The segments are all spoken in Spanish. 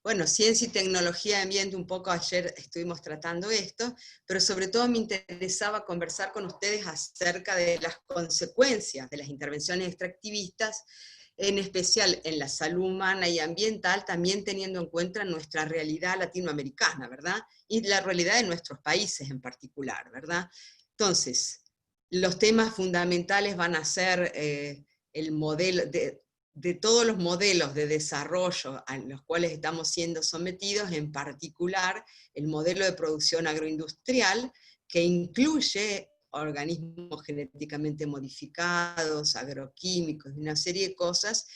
Bueno, ciencia y tecnología de ambiente, un poco ayer estuvimos tratando esto, pero sobre todo me interesaba conversar con ustedes acerca de las consecuencias de las intervenciones extractivistas, en especial en la salud humana y ambiental, también teniendo en cuenta nuestra realidad latinoamericana, ¿verdad? Y la realidad de nuestros países en particular, ¿verdad? Entonces, los temas fundamentales van a ser el modelo de todos los modelos de desarrollo a los cuales estamos siendo sometidos, en particular el modelo de producción agroindustrial, que incluye organismos genéticamente modificados, agroquímicos, y una serie de cosas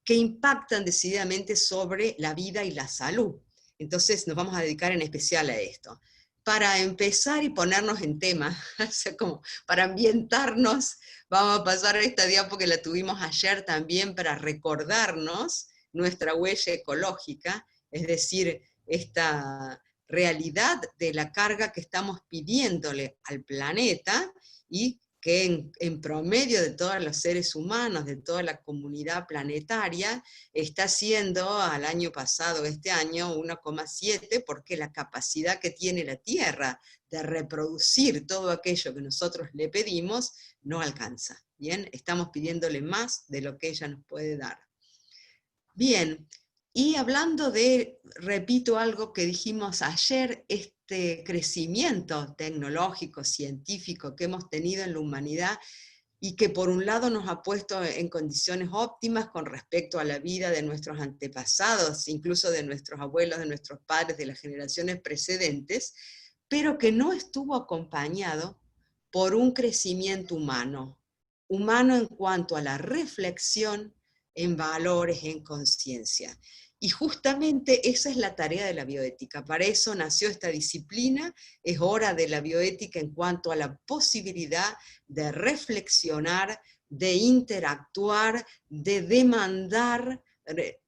que impactan decididamente sobre la vida y la salud. Entonces nos vamos a dedicar en especial a esto. Para empezar y ponernos en tema, o sea, como para ambientarnos, vamos a pasar a esta diapo que la tuvimos ayer también para recordarnos nuestra huella ecológica, es decir, esta realidad de la carga que estamos pidiéndole al planeta y que en promedio de todos los seres humanos, de toda la comunidad planetaria, está siendo al año pasado, este año, 1,7, porque la capacidad que tiene la Tierra de reproducir todo aquello que nosotros le pedimos no alcanza. Bien, estamos pidiéndole más de lo que ella nos puede dar. Bien, y hablando de, repito algo que dijimos ayer, este crecimiento tecnológico, científico que hemos tenido en la humanidad y que por un lado nos ha puesto en condiciones óptimas con respecto a la vida de nuestros antepasados, incluso de nuestros abuelos, de nuestros padres, de las generaciones precedentes, pero que no estuvo acompañado por un crecimiento humano, humano en cuanto a la reflexión en valores, en conciencia. Y justamente esa es la tarea de la bioética. Para eso nació esta disciplina. Es hora de la bioética en cuanto a la posibilidad de reflexionar, de interactuar, de demandar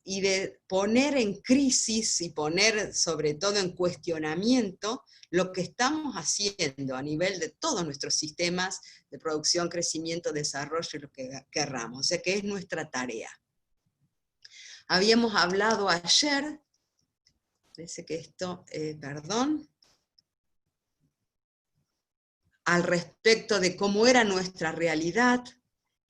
y de poner en crisis y poner sobre todo en cuestionamiento lo que estamos haciendo a nivel de todos nuestros sistemas de producción, crecimiento, desarrollo y lo que querramos. O sea que es nuestra tarea. Habíamos hablado ayer, parece que esto, perdón, al respecto de cómo era nuestra realidad,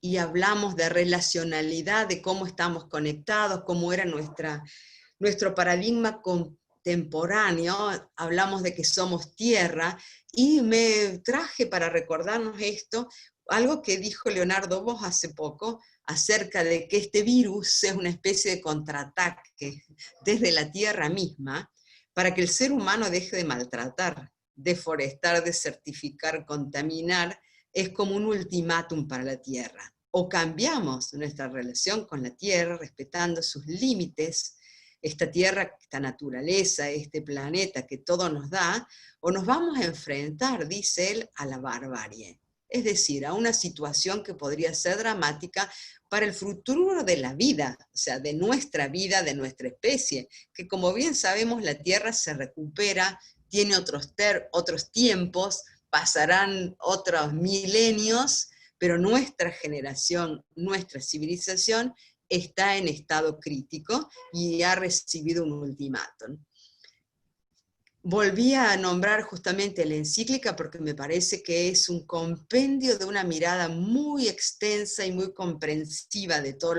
y hablamos de relacionalidad, de cómo estamos conectados, cómo era nuestro paradigma contemporáneo, hablamos de que somos tierra, y me traje para recordarnos esto, algo que dijo Leonardo Bosch hace poco, acerca de que este virus es una especie de contraataque desde la tierra misma, para que el ser humano deje de maltratar, deforestar, desertificar, contaminar, es como un ultimátum para la tierra. O cambiamos nuestra relación con la tierra, respetando sus límites, esta tierra, esta naturaleza, este planeta que todo nos da, o nos vamos a enfrentar, dice él, a la barbarie. Es decir, a una situación que podría ser dramática para el futuro de la vida, o sea, de nuestra vida, de nuestra especie, que como bien sabemos la Tierra se recupera, tiene otros tiempos, pasarán otros milenios, pero nuestra generación, nuestra civilización está en estado crítico y ha recibido un ultimátum. Volví a nombrar justamente la encíclica porque me parece que es un compendio de una mirada muy extensa y muy comprensiva de todos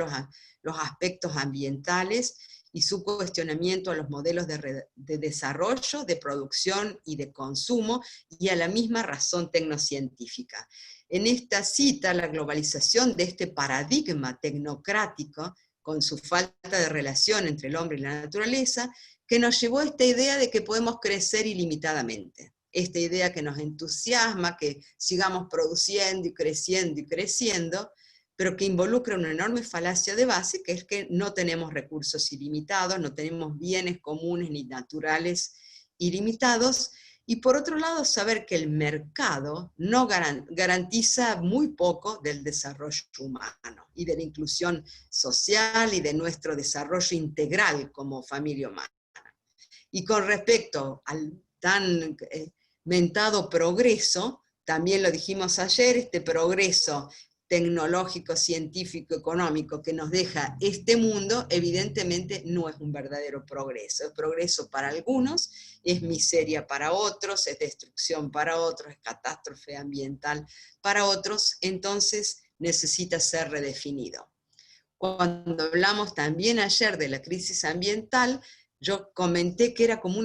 los aspectos ambientales y su cuestionamiento a los modelos de desarrollo, de producción y de consumo, y a la misma razón tecnocientífica. En esta cita, la globalización de este paradigma tecnocrático, con su falta de relación entre el hombre y la naturaleza, que nos llevó a esta idea de que podemos crecer ilimitadamente. Esta idea que nos entusiasma, que sigamos produciendo y creciendo, pero que involucra una enorme falacia de base, que es que no tenemos recursos ilimitados, no tenemos bienes comunes ni naturales ilimitados, y por otro lado saber que el mercado no garantiza muy poco del desarrollo humano y de la inclusión social y de nuestro desarrollo integral como familia humana. Y con respecto al tan mentado progreso, también lo dijimos ayer, este progreso tecnológico, científico, económico que nos deja este mundo, evidentemente no es un verdadero progreso. Es progreso para algunos, es miseria para otros, es destrucción para otros, es catástrofe ambiental para otros, entonces necesita ser redefinido. Cuando hablamos también ayer de la crisis ambiental, yo comenté que era como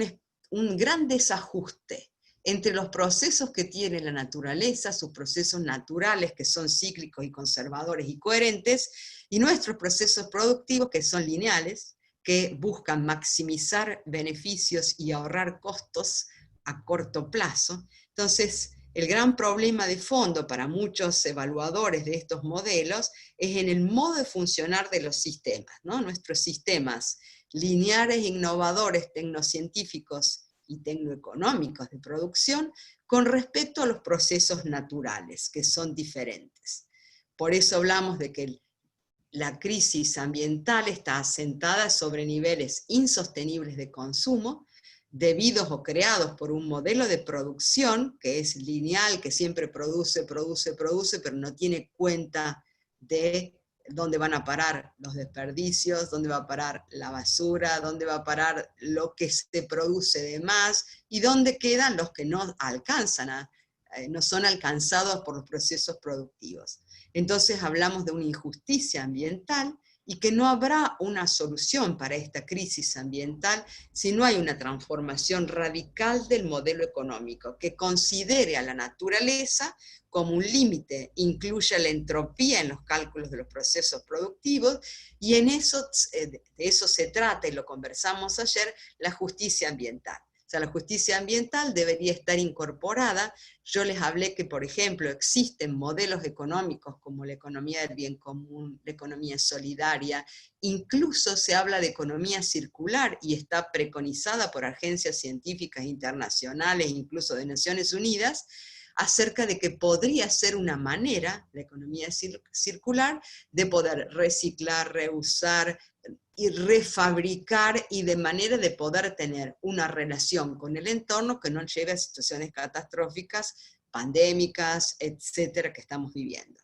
un gran desajuste entre los procesos que tiene la naturaleza, sus procesos naturales que son cíclicos y conservadores y coherentes, y nuestros procesos productivos que son lineales, que buscan maximizar beneficios y ahorrar costos a corto plazo. Entonces, el gran problema de fondo para muchos evaluadores de estos modelos es en el modo de funcionar de los sistemas, ¿no? Nuestros sistemas lineares, innovadores, tecnocientíficos y tecnoeconómicos de producción con respecto a los procesos naturales, que son diferentes. Por eso hablamos de que la crisis ambiental está asentada sobre niveles insostenibles de consumo, debidos o creados por un modelo de producción que es lineal, que siempre produce, pero no tiene cuenta de dónde van a parar los desperdicios, dónde va a parar la basura, dónde va a parar lo que se produce de más, y dónde quedan los que no alcanzan, no son alcanzados por los procesos productivos. Entonces hablamos de una injusticia ambiental, y que no habrá una solución para esta crisis ambiental si no hay una transformación radical del modelo económico, que considere a la naturaleza como un límite, incluya la entropía en los cálculos de los procesos productivos, y en eso, de eso se trata, y lo conversamos ayer, la justicia ambiental. O sea, la justicia ambiental debería estar incorporada. Yo les hablé que, por ejemplo, existen modelos económicos como la economía del bien común, la economía solidaria, incluso se habla de economía circular y está preconizada por agencias científicas internacionales, incluso de Naciones Unidas, acerca de que podría ser una manera, la economía circular, de poder reciclar, reusar y refabricar, y de manera de poder tener una relación con el entorno que no lleve a situaciones catastróficas, pandémicas, etcétera, que estamos viviendo.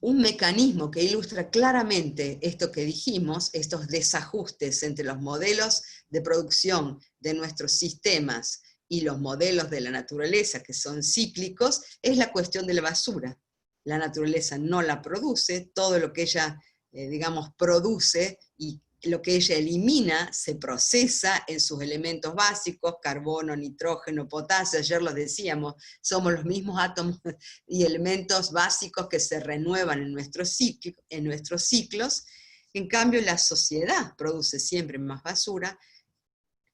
Un mecanismo que ilustra claramente esto que dijimos, estos desajustes entre los modelos de producción de nuestros sistemas y los modelos de la naturaleza, que son cíclicos, es la cuestión de la basura. La naturaleza no la produce, todo lo que ella, digamos, produce y lo que ella elimina se procesa en sus elementos básicos, carbono, nitrógeno, potasio, ayer lo decíamos, somos los mismos átomos y elementos básicos que se renuevan en nuestros ciclos. En cambio, la sociedad produce siempre más basura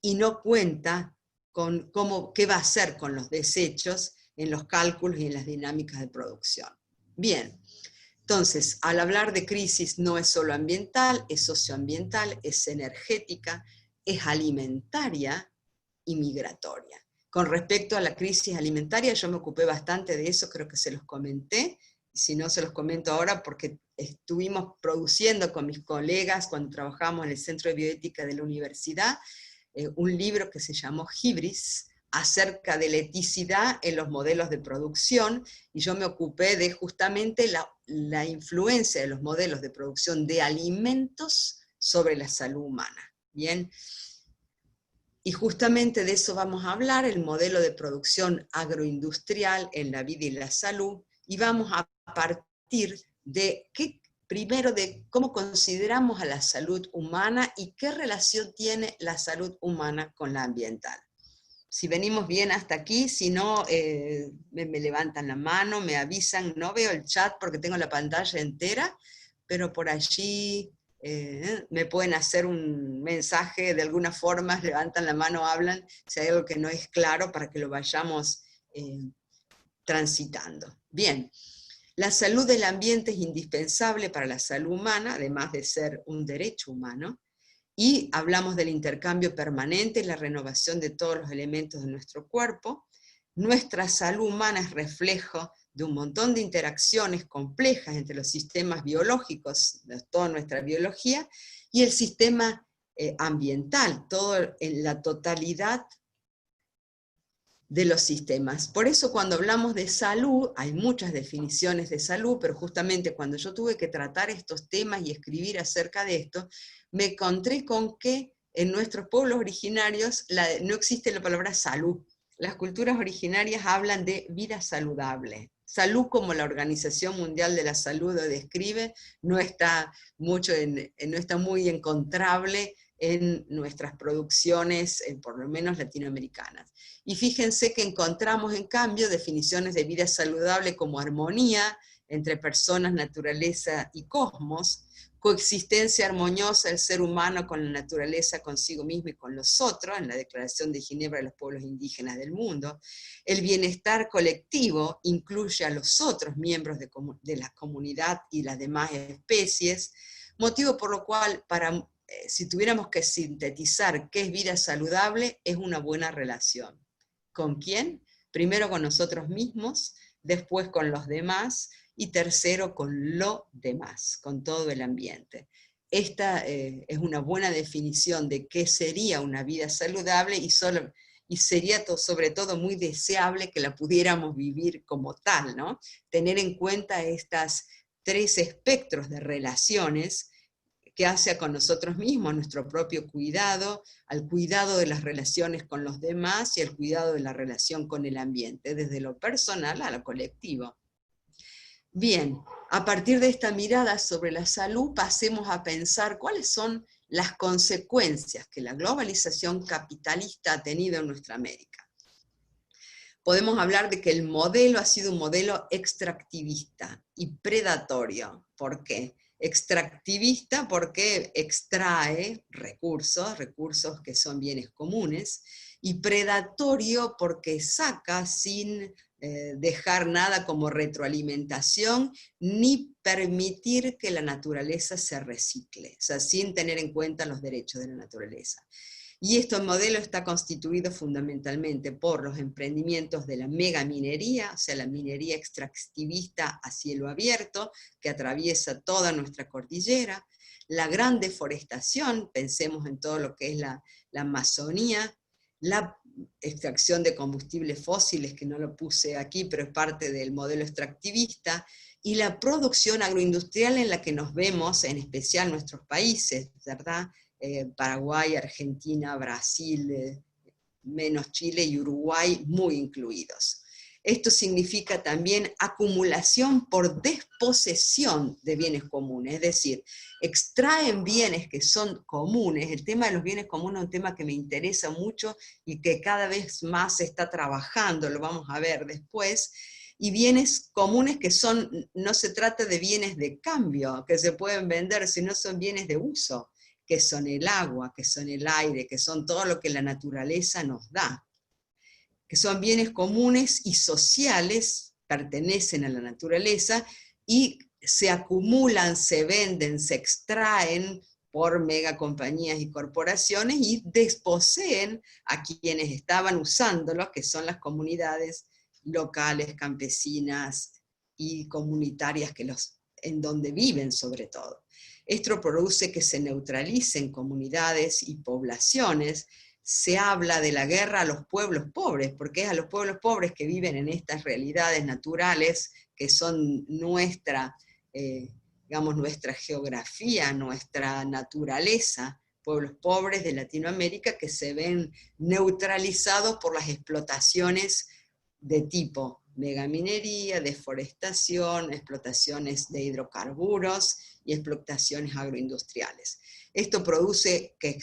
y no cuenta con qué va a hacer con los desechos en los cálculos y en las dinámicas de producción. Bien, entonces, al hablar de crisis no es solo ambiental, es socioambiental, es energética, es alimentaria y migratoria. Con respecto a la crisis alimentaria, yo me ocupé bastante de eso, creo que se los comenté, y si no se los comento ahora porque estuvimos produciendo con mis colegas cuando trabajamos en el Centro de Bioética de la Universidad, un libro que se llamó Hibris, acerca de la eticidad en los modelos de producción, y yo me ocupé de justamente la influencia de los modelos de producción de alimentos sobre la salud humana. Bien, y justamente de eso vamos a hablar, el modelo de producción agroindustrial en la vida y la salud, y vamos a partir de primero de cómo consideramos a la salud humana y qué relación tiene la salud humana con la ambiental. Si venimos bien hasta aquí, si no, me levantan la mano, me avisan, no veo el chat porque tengo la pantalla entera, pero por allí me pueden hacer un mensaje de alguna forma, levantan la mano, hablan, si hay algo que no es claro para que lo vayamos transitando. Bien, la salud del ambiente es indispensable para la salud humana, además de ser un derecho humano, y hablamos del intercambio permanente y la renovación de todos los elementos de nuestro cuerpo. Nuestra salud humana es reflejo de un montón de interacciones complejas entre los sistemas biológicos, de toda nuestra biología, y el sistema ambiental, todo en la totalidad de los sistemas. Por eso cuando hablamos de salud, hay muchas definiciones de salud, pero justamente cuando yo tuve que tratar estos temas y escribir acerca de esto, me encontré con que en nuestros pueblos originarios no existe la palabra salud. Las culturas originarias hablan de vida saludable. Salud, como la Organización Mundial de la Salud lo describe, no está muy encontrable en nuestras producciones, por lo menos latinoamericanas. Y fíjense que encontramos, en cambio, definiciones de vida saludable como armonía entre personas, naturaleza y cosmos, coexistencia armoniosa del ser humano con la naturaleza, consigo mismo y con los otros, en la Declaración de Ginebra de los Pueblos Indígenas del Mundo. El bienestar colectivo incluye a los otros miembros de la comunidad y las demás especies, motivo por lo cual, si tuviéramos que sintetizar qué es vida saludable, es una buena relación. ¿Con quién? Primero con nosotros mismos, después con los demás, y tercero con lo demás, con todo el ambiente. Esta es una buena definición de qué sería una vida saludable y sería sobre todo muy deseable que la pudiéramos vivir como tal, ¿no? Tener en cuenta estas tres espectros de relaciones que hace con nosotros mismos, nuestro propio cuidado, al cuidado de las relaciones con los demás y al cuidado de la relación con el ambiente, desde lo personal a lo colectivo. Bien, a partir de esta mirada sobre la salud, pasemos a pensar cuáles son las consecuencias que la globalización capitalista ha tenido en nuestra América. Podemos hablar de que el modelo ha sido un modelo extractivista y predatorio. ¿Por qué? Extractivista porque extrae recursos que son bienes comunes, y predatorio porque saca sin dejar nada como retroalimentación, ni permitir que la naturaleza se recicle, o sea, sin tener en cuenta los derechos de la naturaleza. Y este modelo está constituido fundamentalmente por los emprendimientos de la megaminería, o sea, la minería extractivista a cielo abierto, que atraviesa toda nuestra cordillera, la gran deforestación, pensemos en todo lo que es la Amazonía, la extracción de combustibles fósiles, que no lo puse aquí, pero es parte del modelo extractivista, y la producción agroindustrial en la que nos vemos, en especial nuestros países, ¿verdad? Paraguay, Argentina, Brasil, menos Chile y Uruguay muy incluidos. Esto significa también acumulación por desposesión de bienes comunes, es decir, extraen bienes que son comunes. El tema de los bienes comunes es un tema que me interesa mucho y que cada vez más se está trabajando, lo vamos a ver después, y bienes comunes que no se trata de bienes de cambio, que se pueden vender, sino son bienes de uso, que son el agua, que son el aire, que son todo lo que la naturaleza nos da, que son bienes comunes y sociales, pertenecen a la naturaleza y se acumulan, se venden, se extraen por megacompañías y corporaciones y desposeen a quienes estaban usándolos, que son las comunidades locales, campesinas y comunitarias en donde viven sobre todo. Esto produce que se neutralicen comunidades y poblaciones. Se habla de la guerra a los pueblos pobres, porque es a los pueblos pobres que viven en estas realidades naturales que son nuestra geografía, nuestra naturaleza, pueblos pobres de Latinoamérica que se ven neutralizados por las explotaciones de tipo megaminería, deforestación, explotaciones de hidrocarburos y explotaciones agroindustriales. Esto produce que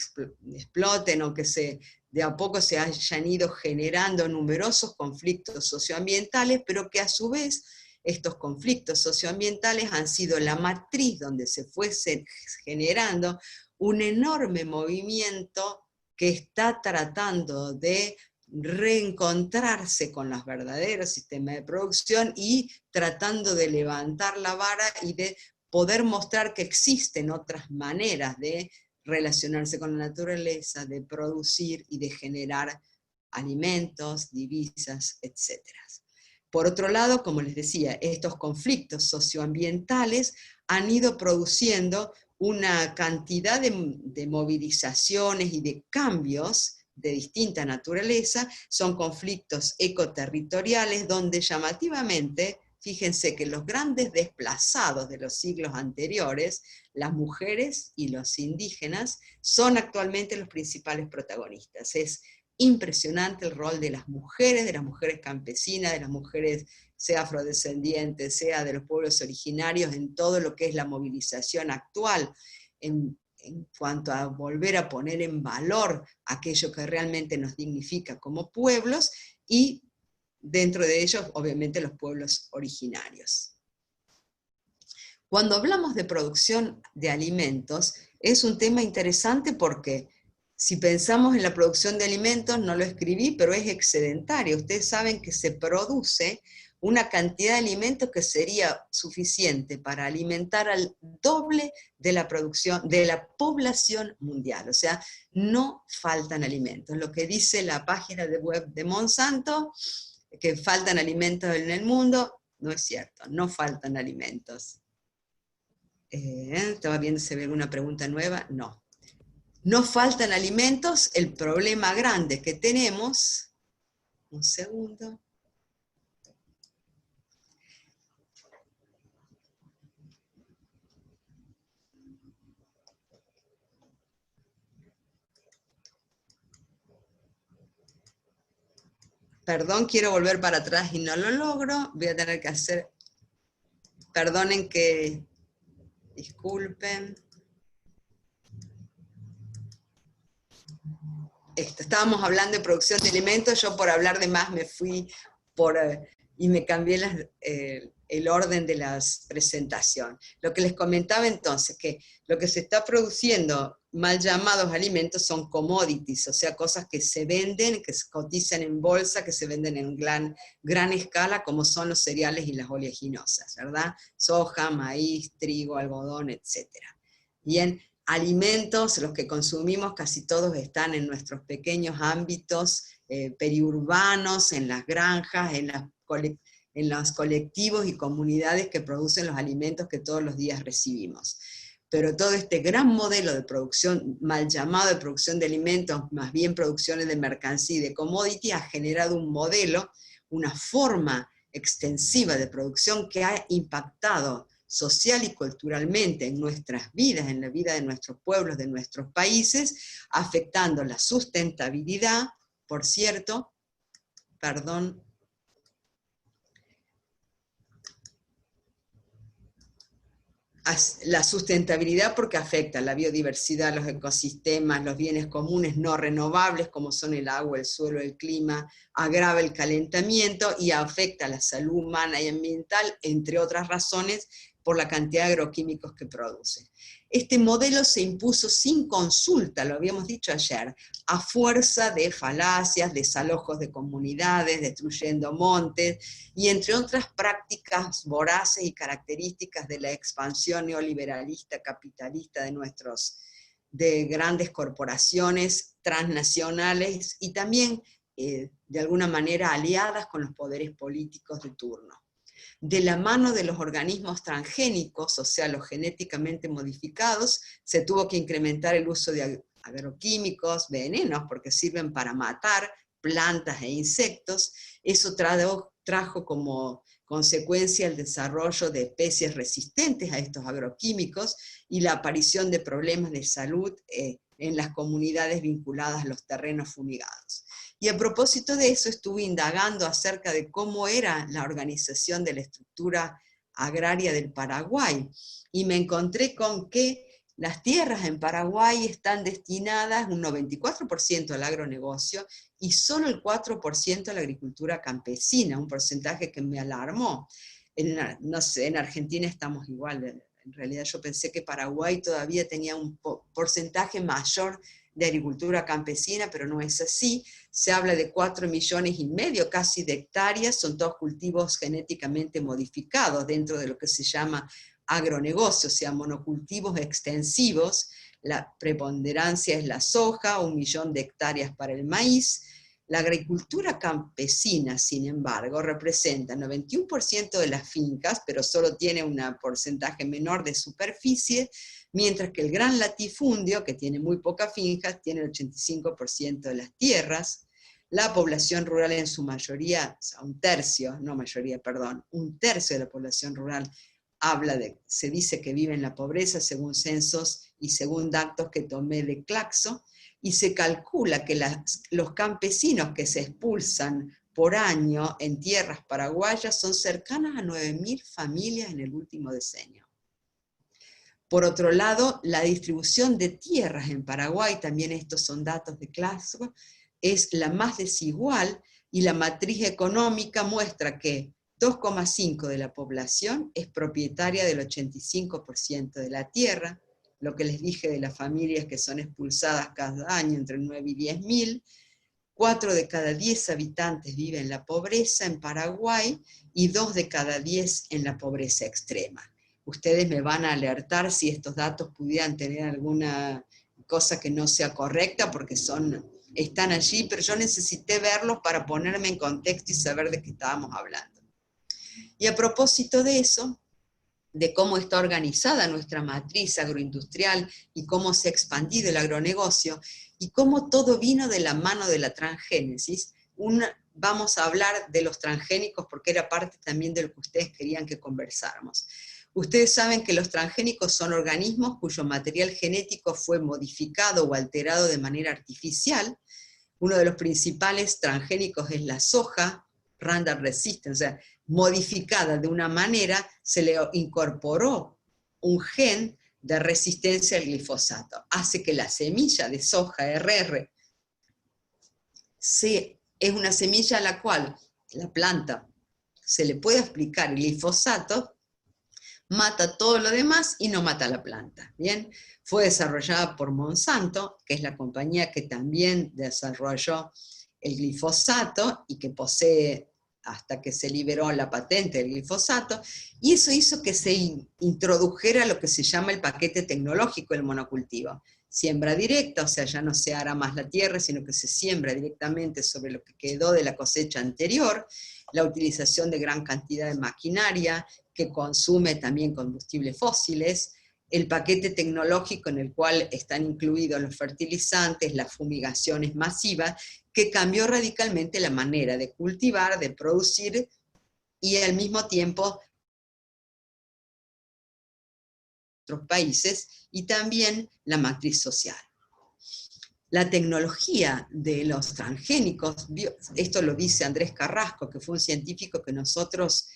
exploten o que de a poco se hayan ido generando numerosos conflictos socioambientales, pero que a su vez estos conflictos socioambientales han sido la matriz donde se fuese generando un enorme movimiento que está tratando de reencontrarse con los verdaderos sistemas de producción y tratando de levantar la vara y de poder mostrar que existen otras maneras de relacionarse con la naturaleza, de producir y de generar alimentos, divisas, etc. Por otro lado, como les decía, estos conflictos socioambientales han ido produciendo una cantidad de movilizaciones y de cambios de distinta naturaleza, son conflictos ecoterritoriales donde llamativamente, fíjense que los grandes desplazados de los siglos anteriores, las mujeres y los indígenas, son actualmente los principales protagonistas. Es impresionante el rol de las mujeres campesinas, de las mujeres sea afrodescendientes, sea de los pueblos originarios, en todo lo que es la movilización actual, en cuanto a volver a poner en valor aquello que realmente nos dignifica como pueblos, y dentro de ellos, obviamente, los pueblos originarios. Cuando hablamos de producción de alimentos, es un tema interesante porque si pensamos en la producción de alimentos, no lo escribí, pero es excedentaria. Ustedes saben que se produce una cantidad de alimentos que sería suficiente para alimentar al doble de la producción, de la población mundial. O sea, no faltan alimentos. Lo que dice la página de web de Monsanto, que faltan alimentos en el mundo, no es cierto, no faltan alimentos. Estaba viendo si había alguna pregunta nueva, no. No faltan alimentos, el problema grande que tenemos, un segundo. Perdón, quiero volver para atrás y no lo logro, voy a tener que hacer, perdonen que, disculpen. Estábamos hablando de producción de alimentos, yo por hablar de más me fui y me cambié el orden de la presentación. Lo que les comentaba entonces, que lo que se está produciendo, mal llamados alimentos, son commodities, o sea, cosas que se venden, que se cotizan en bolsa, que se venden en gran escala, como son los cereales y las oleaginosas, ¿verdad? Soja, maíz, trigo, algodón, etc. Bien, alimentos, los que consumimos, casi todos están en nuestros pequeños ámbitos periurbanos, en las granjas, en los colectivos y comunidades que producen los alimentos que todos los días recibimos. Pero todo este gran modelo de producción, mal llamado de producción de alimentos, más bien producciones de mercancía y de commodity, ha generado un modelo, una forma extensiva de producción que ha impactado social y culturalmente en nuestras vidas, en la vida de nuestros pueblos, de nuestros países, afectando la sustentabilidad, por cierto, perdón, la sustentabilidad porque afecta la biodiversidad, los ecosistemas, los bienes comunes no renovables como son el agua, el suelo, el clima, agrava el calentamiento y afecta la salud humana y ambiental, entre otras razones, por la cantidad de agroquímicos que produce. Este modelo se impuso sin consulta, lo habíamos dicho ayer, a fuerza de falacias, desalojos de comunidades, destruyendo montes, y entre otras prácticas voraces y características de la expansión neoliberalista capitalista de grandes corporaciones transnacionales y también, de alguna manera, aliadas con los poderes políticos de turno. De la mano de los organismos transgénicos, o sea, los genéticamente modificados, se tuvo que incrementar el uso de agroquímicos, venenos, porque sirven para matar plantas e insectos. Eso trajo como consecuencia el desarrollo de especies resistentes a estos agroquímicos y la aparición de problemas de salud en las comunidades vinculadas a los terrenos fumigados. Y a propósito de eso, estuve indagando acerca de cómo era la organización de la estructura agraria del Paraguay, y me encontré con que las tierras en Paraguay están destinadas un 94% al agronegocio y solo el 4% a la agricultura campesina, un porcentaje que me alarmó. No sé, en Argentina estamos igual. En realidad yo pensé que Paraguay todavía tenía un porcentaje mayor de agricultura campesina, pero no es así. Se habla de 4,5 millones casi de hectáreas, son todos cultivos genéticamente modificados dentro de lo que se llama agronegocio, o sea, monocultivos extensivos. La preponderancia es la soja, 1 millón de hectáreas para el maíz, La agricultura campesina, sin embargo, representa 91% de las fincas, pero solo tiene un porcentaje menor de superficie, mientras que el gran latifundio, que tiene muy pocas fincas, tiene el 85% de las tierras. La población rural en su mayoría, o sea, un tercio de la población rural se dice que vive en la pobreza según censos y según datos que tomé de Claxo, y se calcula que los campesinos que se expulsan por año en tierras paraguayas son cercanas a 9.000 familias en el último decenio. Por otro lado, la distribución de tierras en Paraguay, también estos son datos de Claxo, es la más desigual, y la matriz económica muestra que 2,5 de la población es propietaria del 85% de la tierra, lo que les dije de las familias que son expulsadas cada año, entre 9 y 10.000, 4 de cada 10 habitantes viven en la pobreza en Paraguay, y 2 de cada 10 en la pobreza extrema. Ustedes me van a alertar si estos datos pudieran tener alguna cosa que no sea correcta, porque están allí, pero yo necesité verlos para ponerme en contexto y saber de qué estábamos hablando. Y a propósito de eso, de cómo está organizada nuestra matriz agroindustrial y cómo se ha expandido el agronegocio, y cómo todo vino de la mano de la transgénesis, vamos a hablar de los transgénicos porque era parte también de lo que ustedes querían que conversáramos. Ustedes saben que los transgénicos son organismos cuyo material genético fue modificado o alterado de manera artificial. Uno de los principales transgénicos es la soja, Roundup resistant, o sea, modificada de una manera, se le incorporó un gen de resistencia al glifosato. Hace que la semilla de soja RR es una semilla a la cual la planta se le puede aplicar el glifosato, mata todo lo demás y no mata la planta. ¿Bien? Fue desarrollada por Monsanto, que es la compañía que también desarrolló el glifosato y que posee, hasta que se liberó la patente del glifosato, y eso hizo que se introdujera lo que se llama el paquete tecnológico del monocultivo. Siembra directa, o sea, ya no se ara más la tierra, sino que se siembra directamente sobre lo que quedó de la cosecha anterior, la utilización de gran cantidad de maquinaria, que consume también combustibles fósiles, el paquete tecnológico en el cual están incluidos los fertilizantes, las fumigaciones masivas, que cambió radicalmente la manera de cultivar, de producir, y al mismo tiempo otros países, y también la matriz social. La tecnología de los transgénicos, esto lo dice Andrés Carrasco, que fue un científico que nosotros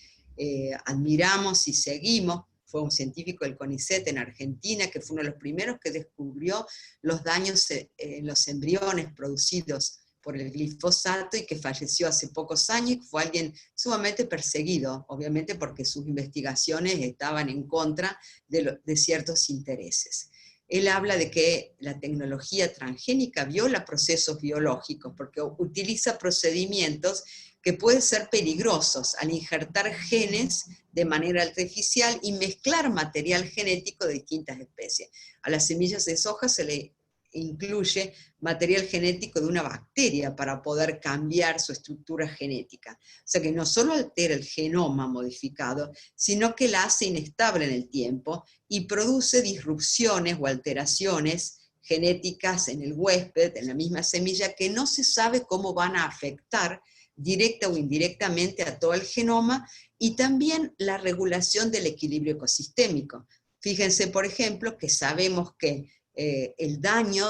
admiramos y seguimos, fue un científico del CONICET en Argentina, que fue uno de los primeros que descubrió los daños en los embriones producidos por el glifosato, y que falleció hace pocos años, y fue alguien sumamente perseguido, obviamente porque sus investigaciones estaban en contra de ciertos intereses. Él habla de que la tecnología transgénica viola procesos biológicos, porque utiliza procedimientos que pueden ser peligrosos al injertar genes de manera artificial y mezclar material genético de distintas especies. A las semillas de soja se le incluye material genético de una bacteria para poder cambiar su estructura genética. O sea que no solo altera el genoma modificado, sino que la hace inestable en el tiempo y produce disrupciones o alteraciones genéticas en el huésped, en la misma semilla, que no se sabe cómo van a afectar directa o indirectamente a todo el genoma, y también la regulación del equilibrio ecosistémico. Fíjense, por ejemplo, que sabemos que el daño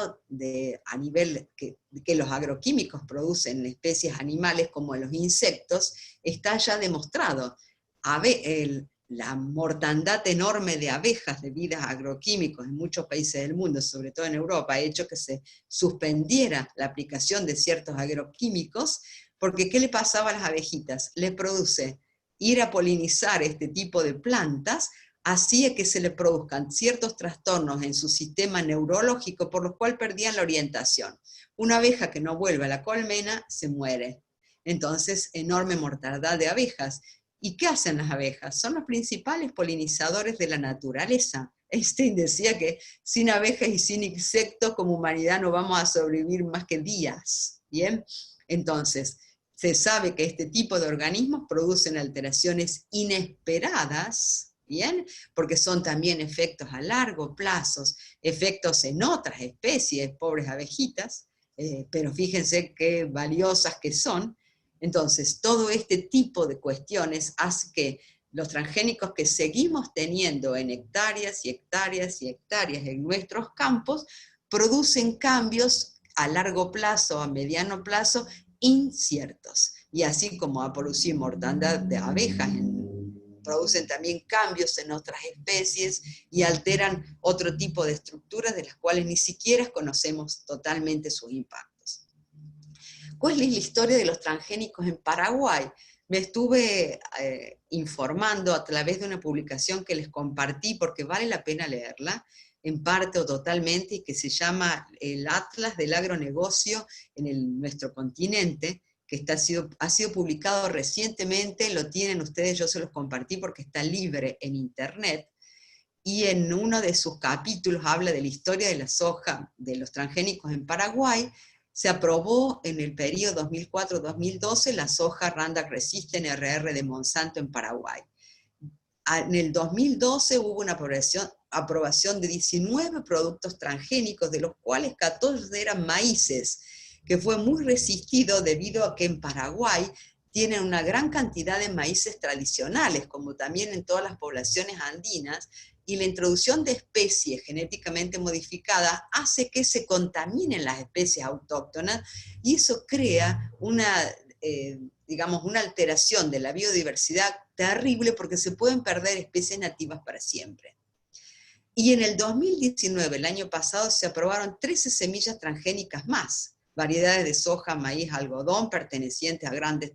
a nivel que los agroquímicos producen en especies animales como los insectos está ya demostrado. La mortandad enorme de abejas debido a agroquímicos en muchos países del mundo, sobre todo en Europa, ha hecho que se suspendiera la aplicación de ciertos agroquímicos, porque ¿qué le pasaba a las abejitas? Le produce ir a polinizar este tipo de plantas, hacía que se le produzcan ciertos trastornos en su sistema neurológico, por los cuales perdían la orientación. Una abeja que no vuelve a la colmena se muere. Entonces, enorme mortandad de abejas. ¿Y qué hacen las abejas? Son los principales polinizadores de la naturaleza. Einstein decía que sin abejas y sin insectos como humanidad no vamos a sobrevivir más que días. ¿Bien? Entonces, se sabe que este tipo de organismos producen alteraciones inesperadas, ¿bien? Porque son también efectos a largo plazo, efectos en otras especies, pobres abejitas, pero fíjense qué valiosas que son. Entonces, todo este tipo de cuestiones hace que los transgénicos que seguimos teniendo en hectáreas y hectáreas y hectáreas en nuestros campos, producen cambios a largo plazo, a mediano plazo, inciertos. Y así como ha producido mortandad de abejas, producen también cambios en otras especies y alteran otro tipo de estructuras de las cuales ni siquiera conocemos totalmente sus impactos. ¿Cuál es la historia de los transgénicos en Paraguay? Me estuve informando a través de una publicación que les compartí porque vale la pena leerla, en parte o totalmente, y que se llama El Atlas del Agronegocio en nuestro continente, que ha sido publicado recientemente, lo tienen ustedes, yo se los compartí porque está libre en internet, y en uno de sus capítulos habla de la historia de la soja, de los transgénicos en Paraguay. Se aprobó en el periodo 2004-2012 la soja Roundup Resistant RR de Monsanto en Paraguay. En el 2012 hubo una aprobación de 19 productos transgénicos, de los cuales 14 eran maíces, que fue muy resistido debido a que en Paraguay tienen una gran cantidad de maíces tradicionales, como también en todas las poblaciones andinas, y la introducción de especies genéticamente modificadas hace que se contaminen las especies autóctonas, y eso crea digamos, una alteración de la biodiversidad terrible, porque se pueden perder especies nativas para siempre. Y en el 2019, el año pasado, se aprobaron 13 semillas transgénicas más, variedades de soja, maíz, algodón, pertenecientes a grandes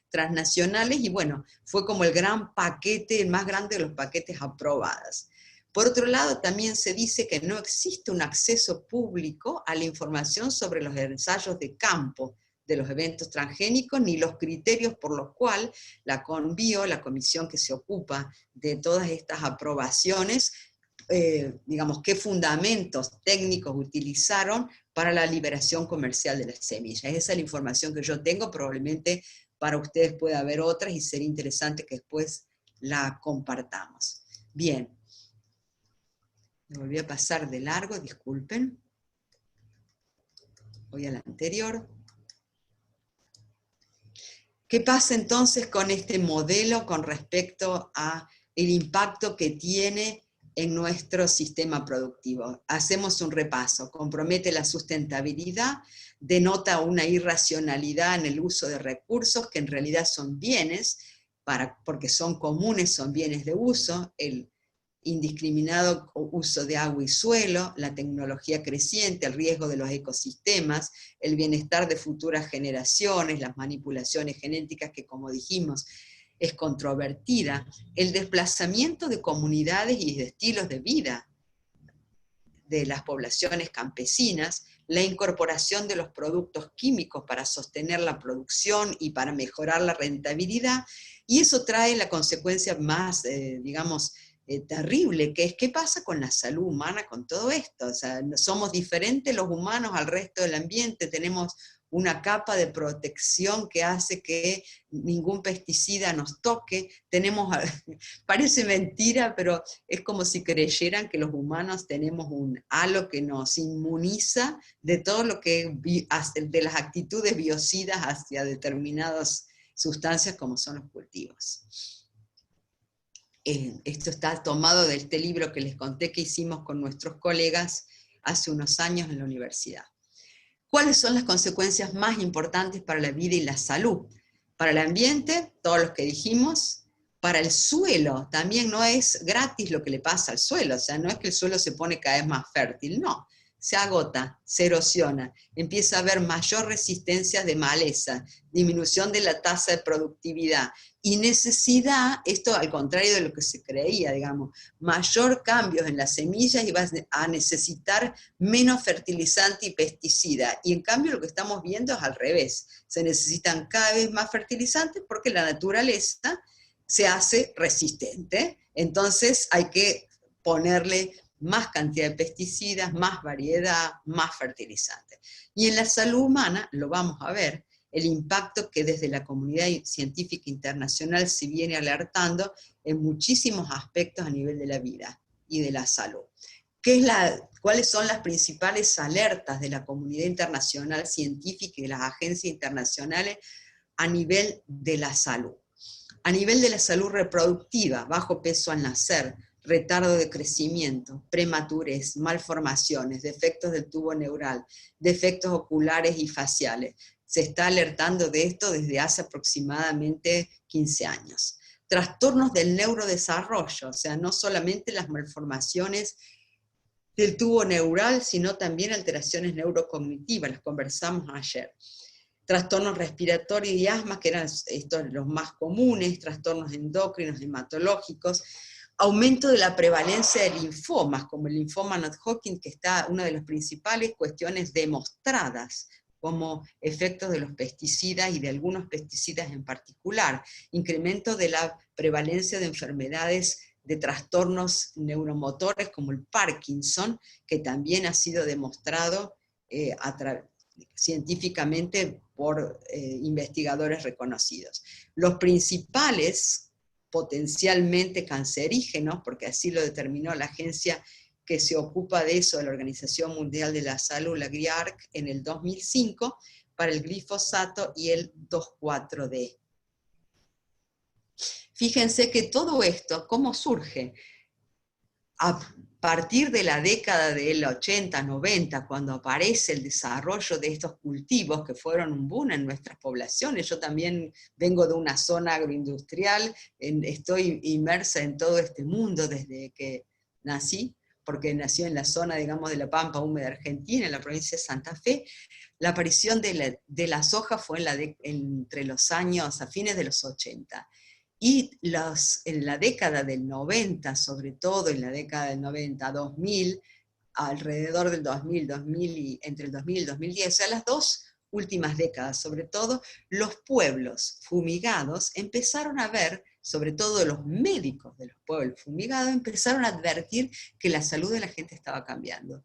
transnacionales, y bueno, fue como el gran paquete, el más grande de los paquetes aprobados. Por otro lado, también se dice que no existe un acceso público a la información sobre los ensayos de campo de los eventos transgénicos, ni los criterios por los cuales la CONBIO, la comisión que se ocupa de todas estas aprobaciones, digamos, qué fundamentos técnicos utilizaron para la liberación comercial de las semillas. Esa es la información que yo tengo, probablemente para ustedes puede haber otras y sería interesante que después la compartamos. Bien, me volví a pasar de largo, disculpen. Voy a la anterior. ¿Qué pasa entonces con este modelo con respecto a el impacto que tiene en nuestro sistema productivo? Hacemos un repaso. Compromete la sustentabilidad, denota una irracionalidad en el uso de recursos que en realidad son bienes, porque son comunes, son bienes de uso, el indiscriminado uso de agua y suelo, la tecnología creciente, el riesgo de los ecosistemas, el bienestar de futuras generaciones, las manipulaciones genéticas que, como dijimos, es controvertida, el desplazamiento de comunidades y de estilos de vida de las poblaciones campesinas, la incorporación de los productos químicos para sostener la producción y para mejorar la rentabilidad, y eso trae la consecuencia más, digamos, terrible, que es qué pasa con la salud humana con todo esto. O sea, somos diferentes los humanos al resto del ambiente, tenemos una capa de protección que hace que ningún pesticida nos toque, tenemos, parece mentira, pero es como si creyeran que los humanos tenemos un halo que nos inmuniza de todo lo que, de las actitudes biocidas hacia determinadas sustancias como son los cultivos. Esto está tomado de este libro que les conté que hicimos con nuestros colegas hace unos años en la universidad. ¿Cuáles son las consecuencias más importantes para la vida y la salud? Para el ambiente, todos los que dijimos. Para el suelo, también no es gratis lo que le pasa al suelo, o sea, no es que el suelo se pone cada vez más fértil, no. Se agota, se erosiona, empieza a haber mayor resistencia de maleza, disminución de la tasa de productividad y necesidad, esto al contrario de lo que se creía, digamos, mayor cambios en las semillas y vas a necesitar menos fertilizante y pesticida. Y en cambio lo que estamos viendo es al revés, se necesitan cada vez más fertilizantes porque la naturaleza se hace resistente, entonces hay que ponerle más cantidad de pesticidas, más variedad, más fertilizantes. Y en la salud humana, lo vamos a ver, el impacto que desde la comunidad científica internacional se viene alertando en muchísimos aspectos a nivel de la vida y de la salud. ¿Cuáles son las principales alertas de la comunidad internacional científica y de las agencias internacionales a nivel de la salud? A nivel de la salud reproductiva, bajo peso al nacer, retardo de crecimiento, prematurez, malformaciones, defectos del tubo neural, defectos oculares y faciales. Se está alertando de esto desde hace aproximadamente 15 años. Trastornos del neurodesarrollo, o sea, no solamente las malformaciones del tubo neural, sino también alteraciones neurocognitivas, las conversamos ayer. Trastornos respiratorios y asma, que eran estos los más comunes, trastornos endocrinos, hematológicos, aumento de la prevalencia de linfomas, como el linfoma non-Hodgkin, que está una de las principales cuestiones demostradas como efectos de los pesticidas y de algunos pesticidas en particular, incremento de la prevalencia de enfermedades de trastornos neuromotores como el Parkinson, que también ha sido demostrado científicamente por investigadores reconocidos. Los principales potencialmente cancerígenos, porque así lo determinó la agencia que se ocupa de eso, de la Organización Mundial de la Salud, la GRIARC, en el 2005, para el glifosato y el 2,4-D. Fíjense que todo esto, ¿cómo surge? A partir de la década del 80, 90, cuando aparece el desarrollo de estos cultivos que fueron un boom en nuestras poblaciones. Yo también vengo de una zona agroindustrial, estoy inmersa en todo este mundo desde que nací, porque nació en la zona, digamos, de la Pampa Húmeda Argentina, en la provincia de Santa Fe. La aparición de la soja fue entre los años, a fines de los 80. Y en la década del 90, sobre todo en la década del 90, 2000, alrededor del 2000, entre el 2000 y el 2010, o sea, las dos últimas décadas, sobre todo, los pueblos fumigados empezaron a ver, sobre todo los médicos de los pueblos fumigados, empezaron a advertir que la salud de la gente estaba cambiando,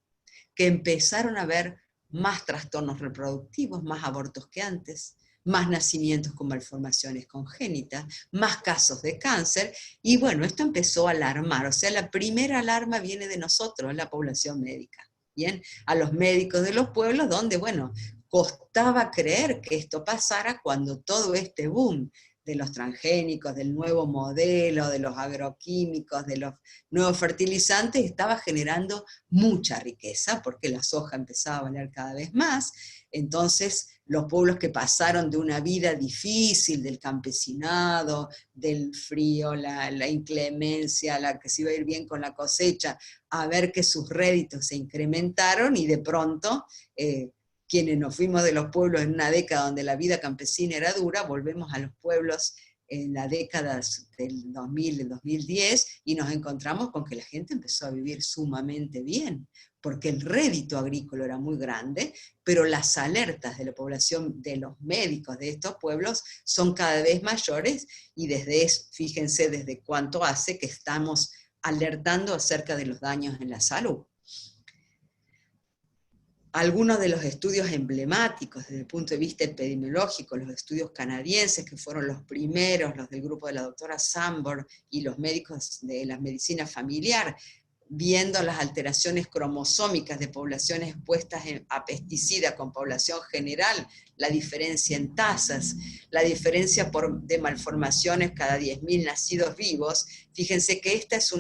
que empezaron a ver más trastornos reproductivos, más abortos que antes, más nacimientos con malformaciones congénitas, más casos de cáncer, y bueno, esto empezó a alarmar, o sea, la primera alarma viene de nosotros, la población médica, ¿bien? A los médicos de los pueblos, donde, bueno, costaba creer que esto pasara cuando todo este boom de los transgénicos, del nuevo modelo, de los agroquímicos, de los nuevos fertilizantes, estaba generando mucha riqueza, porque la soja empezaba a valer cada vez más. Entonces, los pueblos que pasaron de una vida difícil, del campesinado, del frío, la inclemencia, la que se iba a ir bien con la cosecha, a ver que sus réditos se incrementaron, y de pronto, quienes nos fuimos de los pueblos en una década donde la vida campesina era dura, volvemos a los pueblos en la década del 2000, del 2010, y nos encontramos con que la gente empezó a vivir sumamente bien, porque el rédito agrícola era muy grande, pero las alertas de la población, de los médicos de estos pueblos, son cada vez mayores, y fíjense desde cuánto hace que estamos alertando acerca de los daños en la salud. Algunos de los estudios emblemáticos desde el punto de vista epidemiológico, los estudios canadienses, que fueron los primeros, los del grupo de la doctora Sambor y los médicos de la medicina familiar, viendo las alteraciones cromosómicas de poblaciones expuestas a pesticidas con población general, la diferencia en tasas, la diferencia de malformaciones cada 10.000 nacidos vivos. Fíjense que esta es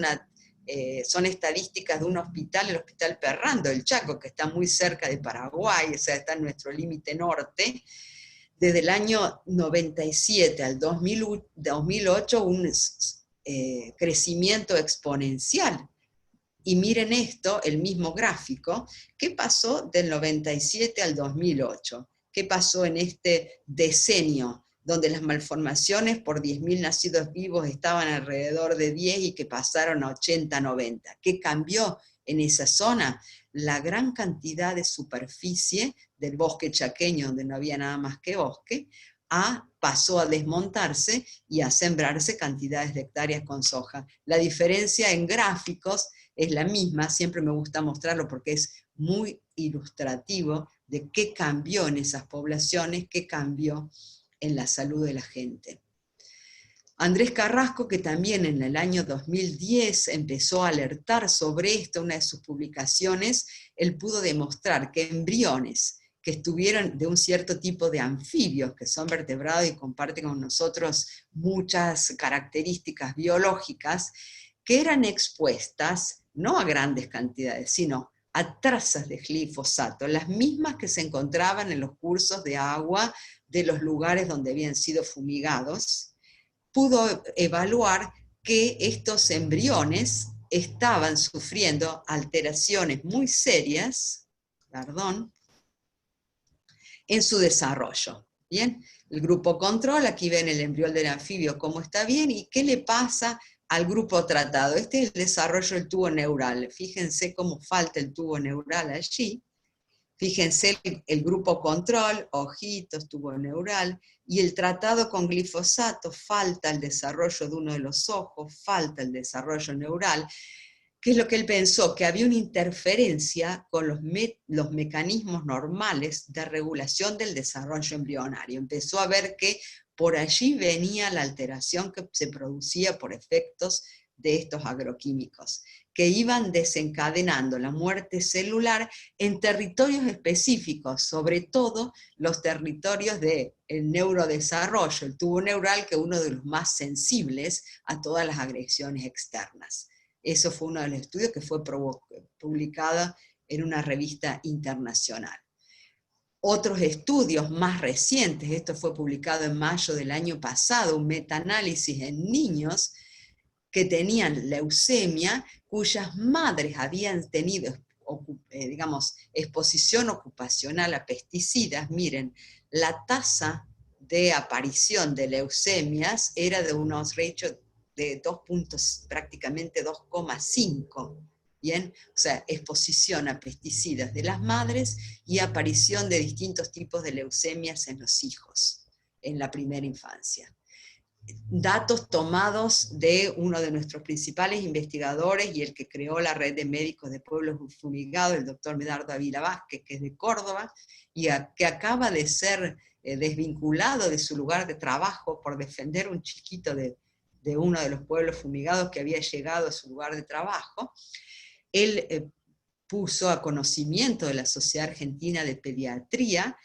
son estadísticas de un hospital, el Hospital Perrando del Chaco, que está muy cerca de Paraguay, o sea, está en nuestro límite norte. Desde el año 97 al 2008, un crecimiento exponencial. Y miren esto, el mismo gráfico, ¿qué pasó del 97 al 2008? ¿Qué pasó en este decenio, donde las malformaciones por 10.000 nacidos vivos estaban alrededor de 10 y que pasaron a 80, 90? ¿Qué cambió en esa zona? La gran cantidad de superficie del bosque chaqueño, donde no había nada más que bosque, pasó a desmontarse y a sembrarse cantidades de hectáreas con soja. La diferencia en gráficos es la misma, siempre me gusta mostrarlo porque es muy ilustrativo de qué cambió en esas poblaciones, qué cambió en la salud de la gente. Andrés Carrasco, que también en el año 2010 empezó a alertar sobre esto, una de sus publicaciones, él pudo demostrar que embriones que estuvieron de un cierto tipo de anfibios, que son vertebrados y comparten con nosotros muchas características biológicas, que eran expuestas no a grandes cantidades, sino a trazas de glifosato, las mismas que se encontraban en los cursos de agua de los lugares donde habían sido fumigados, pudo evaluar que estos embriones estaban sufriendo alteraciones muy serias, en su desarrollo. Bien, el grupo control, aquí ven el embrión del anfibio cómo está bien, y qué le pasa al grupo tratado. Este es el desarrollo del tubo neural. Fíjense cómo falta el tubo neural allí. Fíjense el grupo control, ojitos, tubo neural, y el tratado con glifosato, falta el desarrollo de uno de los ojos, falta el desarrollo neural. ¿Qué es lo que él pensó? Que había una interferencia con los mecanismos normales de regulación del desarrollo embrionario. Empezó a ver que por allí venía la alteración que se producía por efectos de estos agroquímicos, que iban desencadenando la muerte celular en territorios específicos, sobre todo los territorios del neurodesarrollo, el tubo neural, que es uno de los más sensibles a todas las agresiones externas. Eso fue uno de los estudios que fue publicado en una revista internacional. Otros estudios más recientes, esto fue publicado en mayo del año pasado, un metaanálisis en niños que tenían leucemia, cuyas madres habían tenido, exposición ocupacional a pesticidas. Miren, la tasa de aparición de leucemias era de unos ratios de 2 puntos, prácticamente 2,5. Bien, o sea, exposición a pesticidas de las madres y aparición de distintos tipos de leucemias en los hijos en la primera infancia. Datos tomados de uno de nuestros principales investigadores y el que creó la red de médicos de pueblos fumigados, el doctor Medardo Ávila Vázquez, que es de Córdoba, y que acaba de ser desvinculado de su lugar de trabajo por defender un chiquito de uno de los pueblos fumigados que había llegado a su lugar de trabajo. Él puso a conocimiento de la Sociedad Argentina de Pediatría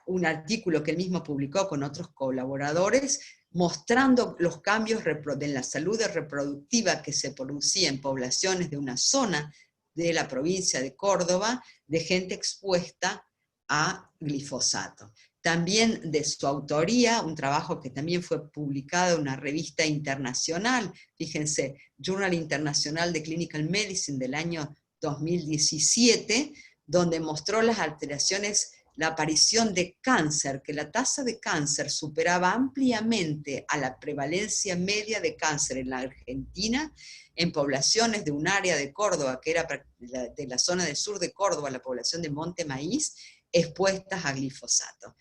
un artículo que él mismo publicó con otros colaboradores, mostrando los cambios en la salud reproductiva que se producía en poblaciones de una zona de la provincia de Córdoba, de gente expuesta a glifosato. También de su autoría, un trabajo que también fue publicado en una revista internacional, fíjense, Journal International de Clinical Medicine del año 2017, donde mostró las alteraciones, la aparición de cáncer, que la tasa de cáncer superaba ampliamente a la prevalencia media de cáncer en la Argentina, en poblaciones de un área de Córdoba, que era de la zona del sur de Córdoba, la población de Monte Maíz, expuestas a glifosato.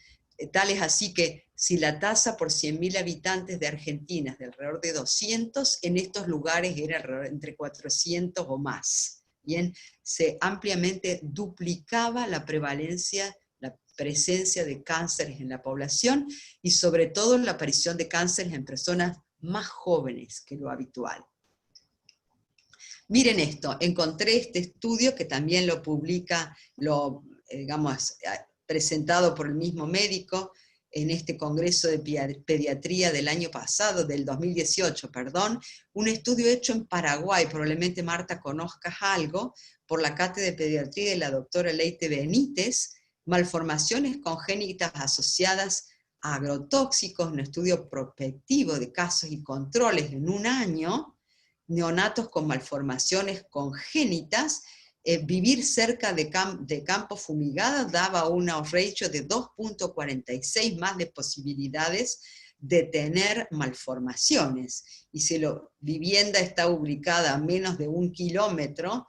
Tal es así que si la tasa por 100.000 habitantes de Argentina es de alrededor de 200, en estos lugares era entre 400 o más. Bien, se ampliamente duplicaba la prevalencia, la presencia de cánceres en la población y sobre todo la aparición de cánceres en personas más jóvenes que lo habitual. Miren esto, encontré este estudio que también lo publica, presentado por el mismo médico en este Congreso de Pediatría del año pasado, del 2018, perdón, un estudio hecho en Paraguay, probablemente Marta conozcas algo, por la Cátedra de Pediatría de la doctora Leite Benítez, malformaciones congénitas asociadas a agrotóxicos, un estudio prospectivo de casos y controles en un año, neonatos con malformaciones congénitas. Vivir cerca de campos fumigados daba una ratio de 2,46 más de posibilidades de tener malformaciones. Y si la vivienda está ubicada a menos de 1 kilómetro,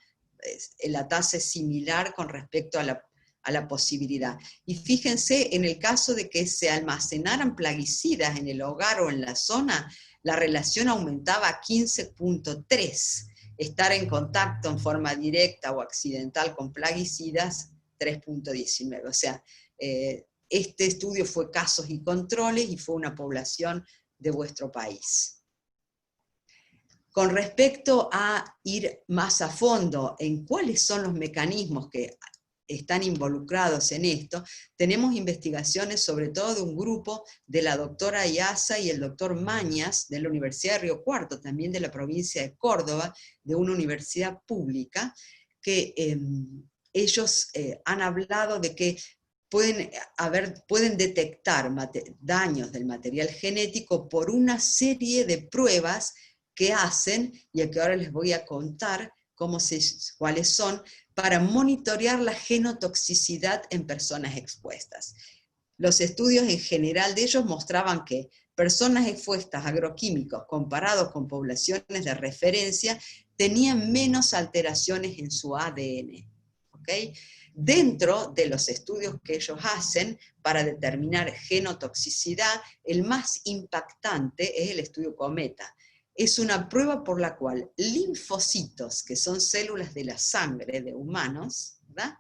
la tasa es similar con respecto a la posibilidad. Y fíjense, en el caso de que se almacenaran plaguicidas en el hogar o en la zona, la relación aumentaba a 15,3. Estar en contacto en forma directa o accidental con plaguicidas 3.19. O sea, este estudio fue casos y controles y fue una población de vuestro país. Con respecto a ir más a fondo en cuáles son los mecanismos que están involucrados en esto, tenemos investigaciones sobre todo de un grupo de la doctora Iasa y el doctor Mañas de la Universidad de Río Cuarto, también de la provincia de Córdoba, de una universidad pública, que ellos han hablado de que pueden detectar daños del material genético por una serie de pruebas que hacen, y a que ahora les voy a contar cuáles son, para monitorear la genotoxicidad en personas expuestas. Los estudios en general de ellos mostraban que personas expuestas a agroquímicos comparados con poblaciones de referencia tenían menos alteraciones en su ADN. ¿Okay? Dentro de los estudios que ellos hacen para determinar genotoxicidad, el más impactante es el estudio Cometa. Es una prueba por la cual linfocitos, que son células de la sangre de humanos, ¿verdad?,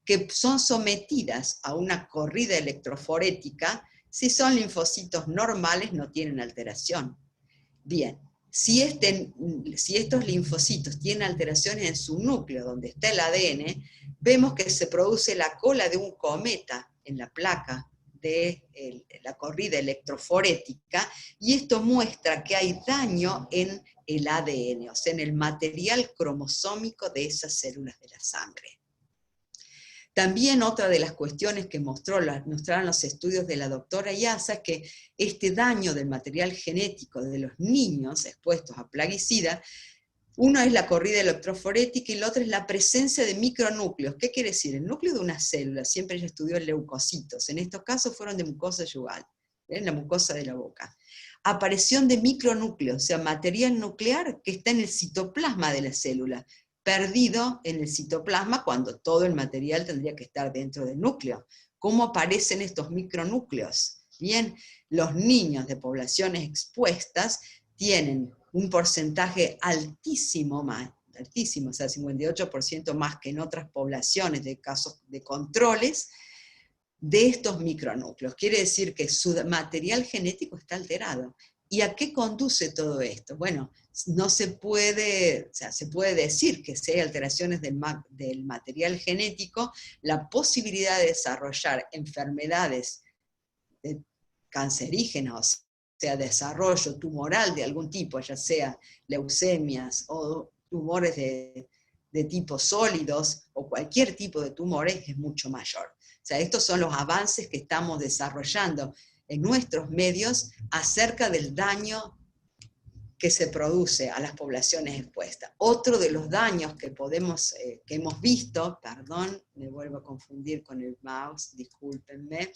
que son sometidas a una corrida electroforética, si son linfocitos normales no tienen alteración. Bien, si estos linfocitos tienen alteraciones en su núcleo, donde está el ADN, vemos que se produce la cola de un cometa en la placa de la corrida electroforética, y esto muestra que hay daño en el ADN, o sea, en el material cromosómico de esas células de la sangre. También otra de las cuestiones que mostraron los estudios de la doctora Iasa es que este daño del material genético de los niños expuestos a plaguicidas, uno es la corrida electroforética y el otro es la presencia de micronúcleos. ¿Qué quiere decir? El núcleo de una célula, siempre ella estudió leucocitos, en estos casos fueron de mucosa yugal, en la mucosa de la boca. Aparición de micronúcleos, o sea, material nuclear que está en el citoplasma de la célula, perdido en el citoplasma cuando todo el material tendría que estar dentro del núcleo. ¿Cómo aparecen estos micronúcleos? Bien, los niños de poblaciones expuestas tienen un porcentaje altísimo, o sea, 58% más que en otras poblaciones de casos de controles, de estos micronúcleos. Quiere decir que su material genético está alterado. ¿Y a qué conduce todo esto? Bueno, no se puede, o sea, se puede decir que si hay alteraciones del material genético, la posibilidad de desarrollar enfermedades cancerígenas, o sea, desarrollo tumoral de algún tipo, ya sea leucemias o tumores de tipo sólidos o cualquier tipo de tumores, es mucho mayor. O sea, estos son los avances que estamos desarrollando en nuestros medios acerca del daño que se produce a las poblaciones expuestas. Otro de los daños que hemos visto, perdón, me vuelvo a confundir con el mouse, discúlpenme,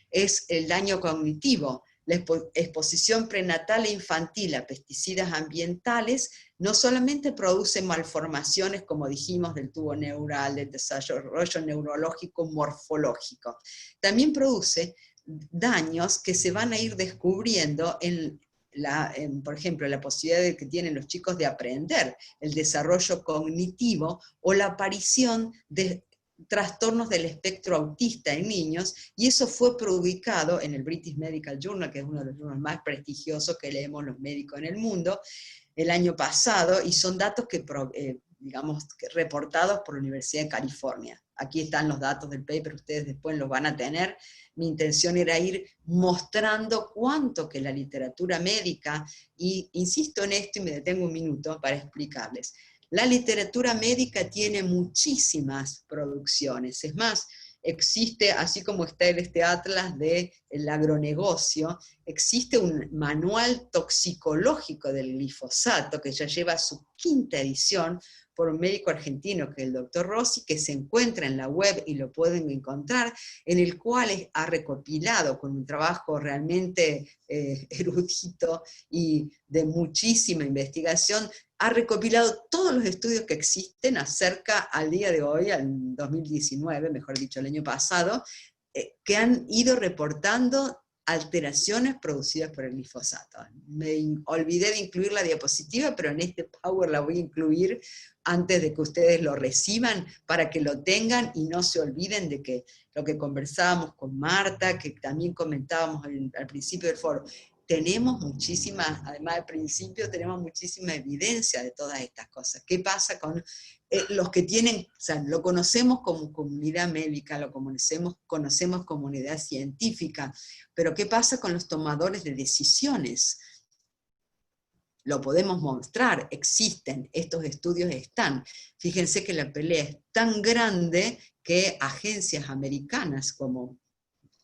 es el daño cognitivo. La exposición prenatal e infantil a pesticidas ambientales no solamente produce malformaciones, como dijimos, del tubo neural, del desarrollo neurológico morfológico, también produce daños que se van a ir descubriendo por ejemplo, la posibilidad que tienen los chicos de aprender, el desarrollo cognitivo o la aparición de trastornos del espectro autista en niños, y eso fue publicado en el British Medical Journal, que es uno de los journals más prestigiosos que leemos los médicos en el mundo, el año pasado, y son datos reportados por la Universidad de California. Aquí están los datos del paper, ustedes después los van a tener. Mi intención era ir mostrando cuánto que la literatura médica, y insisto en esto y me detengo un minuto para explicarles, la literatura médica tiene muchísimas producciones, es más, existe, así como está este atlas del agronegocio, existe un manual toxicológico del glifosato que ya lleva su 5ª edición por un médico argentino, que es el doctor Rossi, que se encuentra en la web y lo pueden encontrar, en el cual ha recopilado con un trabajo realmente erudito y de muchísima investigación, ha recopilado todos los estudios que existen acerca al día de hoy, al 2019, mejor dicho, el año pasado, que han ido reportando alteraciones producidas por el glifosato. Olvidé de incluir la diapositiva, pero en este Power la voy a incluir antes de que ustedes lo reciban, para que lo tengan y no se olviden de que lo que conversábamos con Marta, que también comentábamos al principio del foro, tenemos muchísimas, además del principio, tenemos muchísima evidencia de todas estas cosas. ¿Qué pasa con los que tienen, o sea, lo conocemos como comunidad médica, lo conocemos comunidad científica, pero qué pasa con los tomadores de decisiones? Lo podemos mostrar, existen, estos estudios están. Fíjense que la pelea es tan grande que agencias americanas como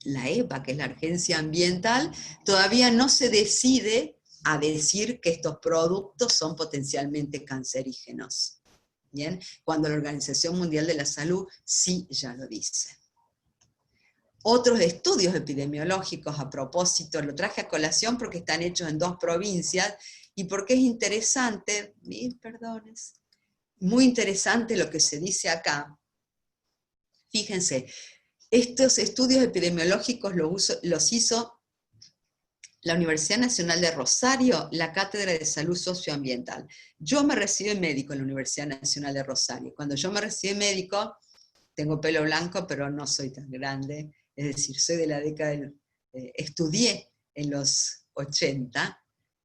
la EPA, que es la agencia ambiental, todavía no se decide a decir que estos productos son potencialmente cancerígenos. ¿Bien? Cuando la Organización Mundial de la Salud sí ya lo dice. Otros estudios epidemiológicos a propósito, lo traje a colación porque están hechos en 2 provincias, y porque es interesante, muy interesante lo que se dice acá. Fíjense, estos estudios epidemiológicos los hizo la Universidad Nacional de Rosario, la Cátedra de Salud Socioambiental. Yo me recibí médico en la Universidad Nacional de Rosario. Cuando yo me recibí médico, tengo pelo blanco, pero no soy tan grande, es decir, soy de la década estudié en los 80,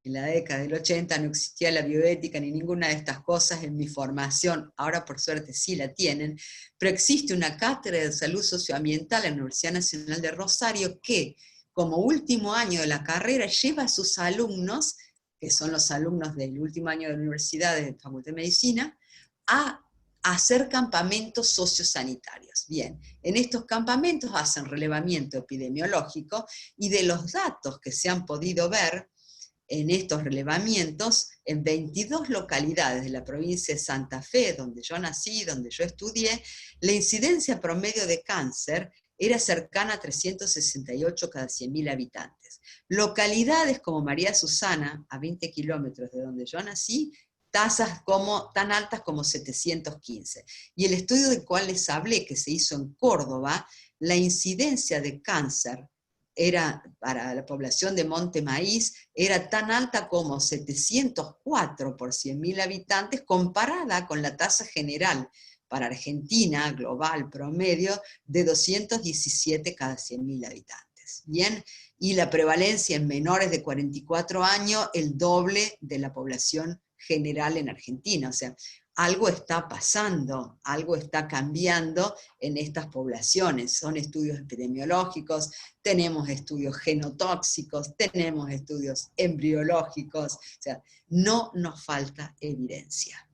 en la década del 80 no existía la bioética ni ninguna de estas cosas en mi formación, ahora por suerte sí la tienen, pero existe una cátedra de salud socioambiental en la Universidad Nacional de Rosario que, como último año de la carrera, lleva a sus alumnos, que son los alumnos del último año de la universidad de la Facultad de Medicina, a hacer campamentos sociosanitarios. Bien, en estos campamentos hacen relevamiento epidemiológico, y de los datos que se han podido ver en estos relevamientos, en 22 localidades de la provincia de Santa Fe, donde yo nací, donde yo estudié, la incidencia promedio de cáncer era cercana a 368 cada 100.000 habitantes. Localidades como María Susana, a 20 kilómetros de donde yo nací, tasas tan altas como 715. Y el estudio del cual les hablé, que se hizo en Córdoba, la incidencia de cáncer era, para la población de Monte Maíz, era tan alta como 704 por 100.000 habitantes, comparada con la tasa general para Argentina, global, promedio, de 217 cada 100.000 habitantes. Bien, y la prevalencia en menores de 44 años, el doble de la población general en Argentina. O sea, algo está pasando, algo está cambiando en estas poblaciones. Son estudios epidemiológicos, tenemos estudios genotóxicos, tenemos estudios embriológicos, o sea, no nos falta evidencia.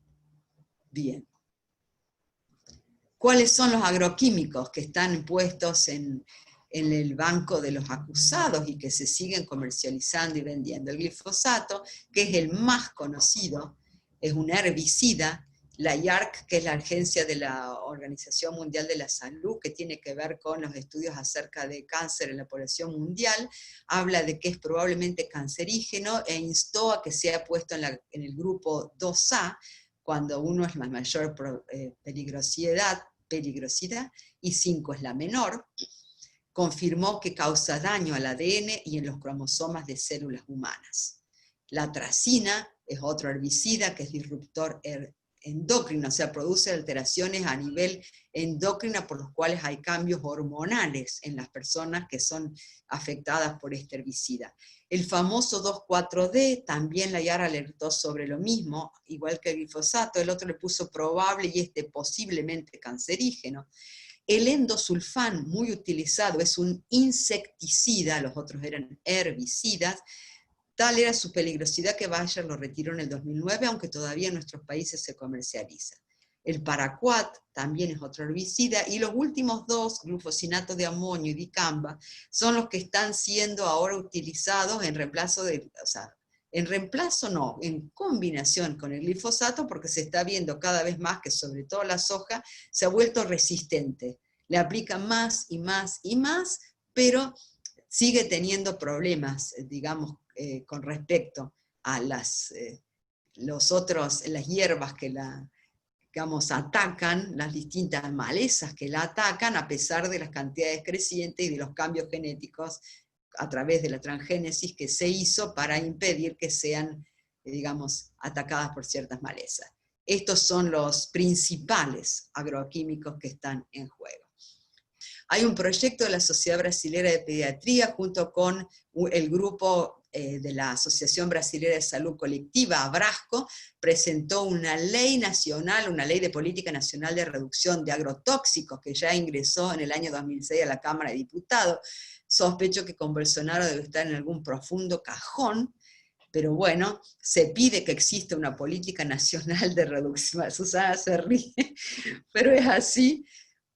Bien. ¿Cuáles son los agroquímicos que están puestos en el banco de los acusados y que se siguen comercializando y vendiendo? El glifosato, que es el más conocido, es un herbicida. La IARC, que es la agencia de la Organización Mundial de la Salud, que tiene que ver con los estudios acerca de cáncer en la población mundial, habla de que es probablemente cancerígeno e instó a que sea puesto en el grupo 2A, cuando 1 es la mayor peligrosidad, y 5 es la menor. Confirmó que causa daño al ADN y en los cromosomas de células humanas. La atracina es otro herbicida que es disruptor endocrino, o sea, produce alteraciones a nivel endocrino por los cuales hay cambios hormonales en las personas que son afectadas por este herbicida. El famoso 2,4-D, también la IARC alertó sobre lo mismo, igual que el glifosato, el otro le puso probable y posiblemente cancerígeno. El endosulfán, muy utilizado, es un insecticida, los otros eran herbicidas. Tal era su peligrosidad que Bayer lo retiró en el 2009, aunque todavía en nuestros países se comercializa. El paraquat también es otro herbicida, y los últimos 2, glufosinato de amonio y dicamba, son los que están siendo ahora utilizados en reemplazo en combinación con el glifosato, porque se está viendo cada vez más que sobre todo la soja se ha vuelto resistente. Le aplican más y más y más, pero sigue teniendo problemas, digamos, con respecto a las hierbas que atacan, las distintas malezas que la atacan, a pesar de las cantidades crecientes y de los cambios genéticos a través de la transgénesis que se hizo para impedir que sean, digamos, atacadas por ciertas malezas. Estos son los principales agroquímicos que están en juego. Hay un proyecto de la Sociedad Brasilera de Pediatría junto con el grupo de la Asociación Brasilera de Salud Colectiva, ABRASCO, presentó una ley nacional, una ley de política nacional de reducción de agrotóxicos que ya ingresó en el año 2006 a la Cámara de Diputados. Sospecho que con Bolsonaro debe estar en algún profundo cajón, pero bueno, se pide que exista una política nacional de reducción. Susana se ríe, pero es así.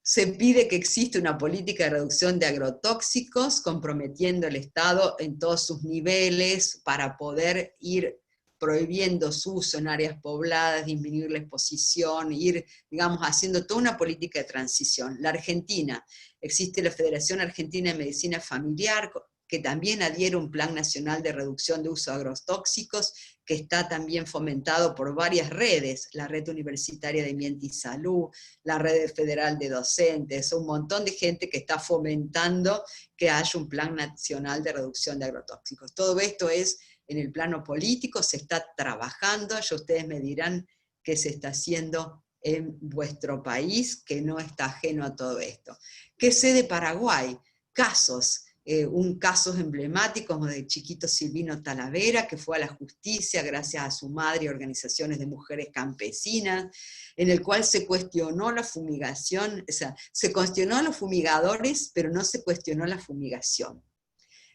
Se pide que exista una política de reducción de agrotóxicos, comprometiendo al Estado en todos sus niveles para poder ir prohibiendo su uso en áreas pobladas, disminuir la exposición, ir, digamos, haciendo toda una política de transición. La Argentina, existe la Federación Argentina de Medicina Familiar, que también adhiere a un plan nacional de reducción de uso de agrotóxicos, que está también fomentado por varias redes, la Red Universitaria de Ambiente y Salud, la Red Federal de Docentes, un montón de gente que está fomentando que haya un plan nacional de reducción de agrotóxicos. Todo esto es en el plano político, se está trabajando, ya ustedes me dirán qué se está haciendo en vuestro país, que no está ajeno a todo esto. ¿Qué sé de Paraguay? Casos. Un caso emblemático de Chiquito Silvino Talavera, que fue a la justicia gracias a su madre y organizaciones de mujeres campesinas, en el cual se cuestionó la fumigación, o sea, se cuestionó a los fumigadores, pero no se cuestionó la fumigación.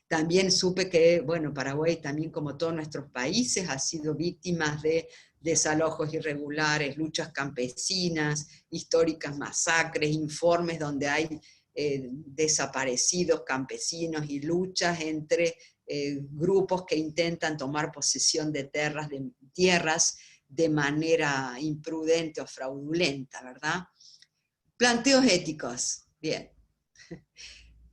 También supe que, bueno, Paraguay también como todos nuestros países ha sido víctima de desalojos irregulares, luchas campesinas, históricas masacres, informes donde hay desaparecidos campesinos y luchas entre grupos que intentan tomar posesión de tierras de manera imprudente o fraudulenta, ¿verdad? Planteos éticos, bien.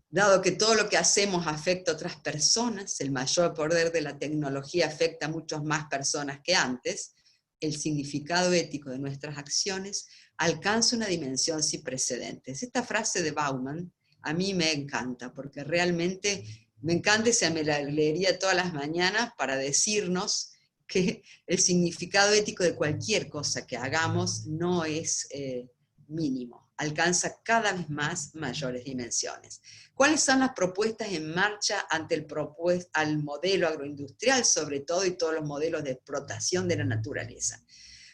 Dado que todo lo que hacemos afecta a otras personas, el mayor poder de la tecnología afecta a muchas más personas que antes, el significado ético de nuestras acciones alcanza una dimensión sin precedentes. Esta frase de Bauman a mí me encanta, porque realmente me encanta y se me la leería todas las mañanas para decirnos que el significado ético de cualquier cosa que hagamos no es mínimo, alcanza cada vez más mayores dimensiones. ¿Cuáles son las propuestas en marcha ante al modelo agroindustrial, sobre todo, y todos los modelos de explotación de la naturaleza?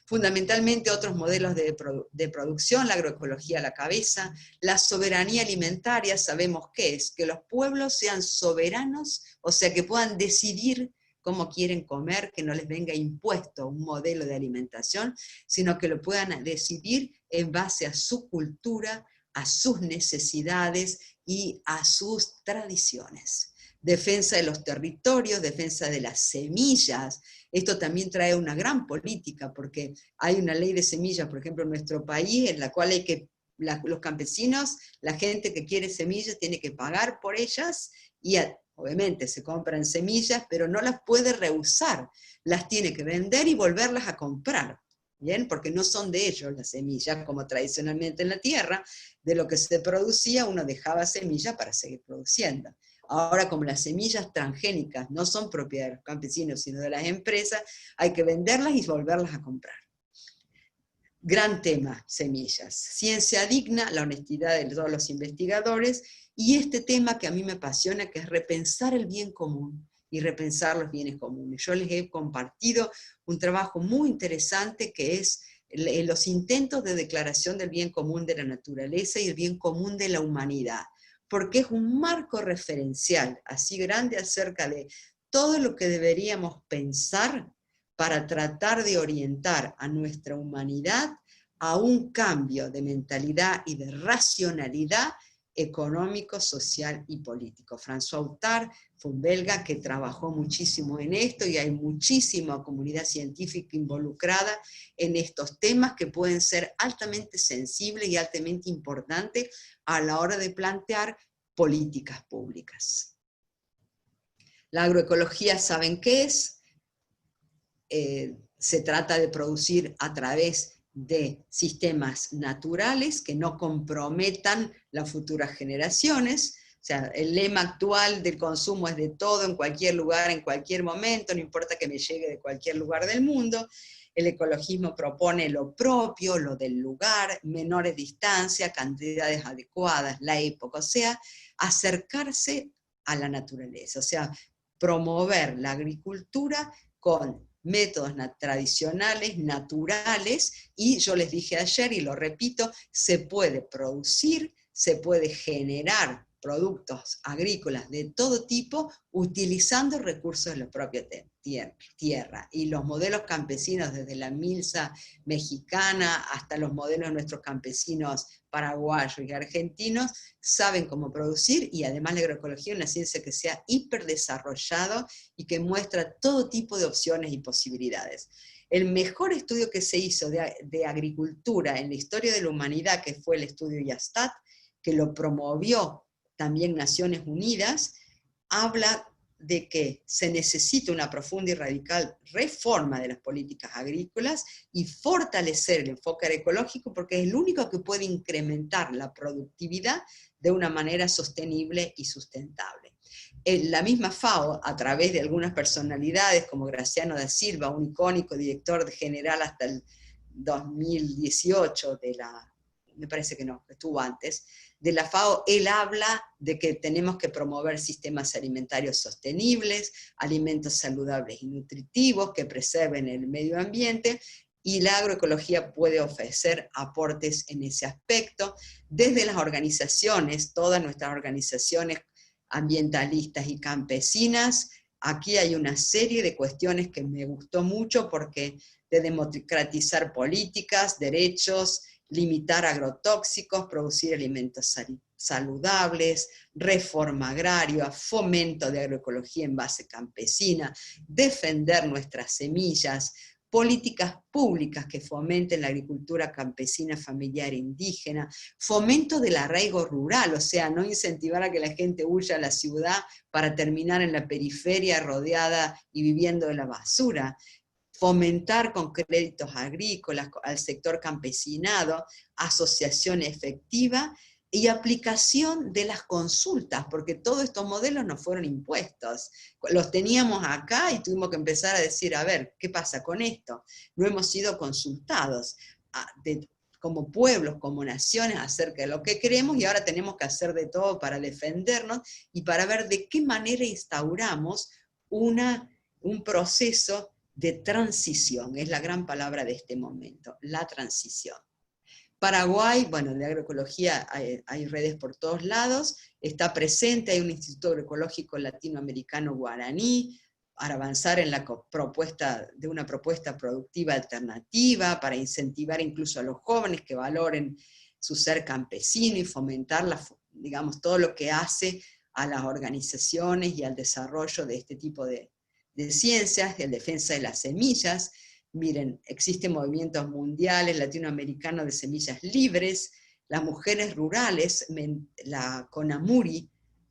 Fundamentalmente otros modelos de producción, la agroecología a la cabeza, la soberanía alimentaria, sabemos qué es, que los pueblos sean soberanos, o sea, que puedan decidir cómo quieren comer, que no les venga impuesto un modelo de alimentación, sino que lo puedan decidir en base a su cultura, a sus necesidades y a sus tradiciones. Defensa de los territorios, defensa de las semillas. Esto también trae una gran política, porque hay una ley de semillas, por ejemplo, en nuestro país, en la cual hay que, los campesinos, la gente que quiere semillas, tiene que pagar por ellas, y obviamente se compran semillas, pero no las puede rehusar, las tiene que vender y volverlas a comprar. ¿Bien? Porque no son de ellos las semillas, como tradicionalmente en la tierra, de lo que se producía uno dejaba semillas para seguir produciendo. Ahora, como las semillas transgénicas no son propiedad de los campesinos, sino de las empresas, hay que venderlas y volverlas a comprar. Gran tema, semillas. Ciencia digna, la honestidad de todos los investigadores, y este tema que a mí me apasiona, que es repensar el bien común y repensar los bienes comunes. Yo les he compartido un trabajo muy interesante que es los intentos de declaración del bien común de la naturaleza y el bien común de la humanidad, porque es un marco referencial así grande acerca de todo lo que deberíamos pensar para tratar de orientar a nuestra humanidad a un cambio de mentalidad y de racionalidad económico, social y político. François Outard fue un belga que trabajó muchísimo en esto, y hay muchísima comunidad científica involucrada en estos temas que pueden ser altamente sensibles y altamente importantes a la hora de plantear políticas públicas. La agroecología, ¿saben qué es? Se trata de producir a través de sistemas naturales que no comprometan las futuras generaciones. sea, el lema actual del consumo es de todo, en cualquier lugar, en cualquier momento, no importa que me llegue de cualquier lugar del mundo. El ecologismo propone lo propio, lo del lugar, menores distancias, cantidades adecuadas, la época, o sea, acercarse a la naturaleza, o sea, promover la agricultura con métodos tradicionales, naturales, y yo les dije ayer, y lo repito, se puede producir, se puede generar productos agrícolas de todo tipo utilizando recursos de la propia tierra. Y los modelos campesinos, desde la milza mexicana hasta los modelos de nuestros campesinos paraguayos y argentinos, saben cómo producir, y además la agroecología es una ciencia que se ha hiperdesarrollado y que muestra todo tipo de opciones y posibilidades. El mejor estudio que se hizo de agricultura en la historia de la humanidad, que fue el estudio IASTAT, que lo promovió también Naciones Unidas, habla de que se necesita una profunda y radical reforma de las políticas agrícolas y fortalecer el enfoque agroecológico, porque es el único que puede incrementar la productividad de una manera sostenible y sustentable. La misma FAO, a través de algunas personalidades como Graciano da Silva, un icónico director general hasta el 2018 de la, me parece que no, estuvo antes, de la FAO, él habla de que tenemos que promover sistemas alimentarios sostenibles, alimentos saludables y nutritivos que preserven el medio ambiente, y la agroecología puede ofrecer aportes en ese aspecto, desde las organizaciones, todas nuestras organizaciones ambientalistas y campesinas. Aquí hay una serie de cuestiones que me gustó mucho, porque de democratizar políticas, derechos, limitar agrotóxicos, producir alimentos saludables, reforma agraria, fomento de agroecología en base campesina, defender nuestras semillas, políticas públicas que fomenten la agricultura campesina, familiar e indígena, fomento del arraigo rural, o sea, no incentivar a que la gente huya a la ciudad para terminar en la periferia rodeada y viviendo de la basura, fomentar con créditos agrícolas al sector campesinado, asociación efectiva y aplicación de las consultas, porque todos estos modelos no fueron impuestos. Los teníamos acá y tuvimos que empezar a decir, a ver, ¿qué pasa con esto? No hemos sido consultados como pueblos, como naciones, acerca de lo que queremos, y ahora tenemos que hacer de todo para defendernos y para ver de qué manera instauramos un proceso de transición, es la gran palabra de este momento, la transición. Paraguay, bueno, de agroecología hay redes por todos lados, está presente, hay un Instituto Agroecológico Latinoamericano Guaraní, para avanzar en la propuesta de una propuesta productiva alternativa, para incentivar incluso a los jóvenes que valoren su ser campesino y fomentar, digamos, todo lo que hace a las organizaciones y al desarrollo de este tipo de ciencias, de defensa de las semillas. Miren, existen movimientos mundiales latinoamericanos de semillas libres, las mujeres rurales, la CONAMURI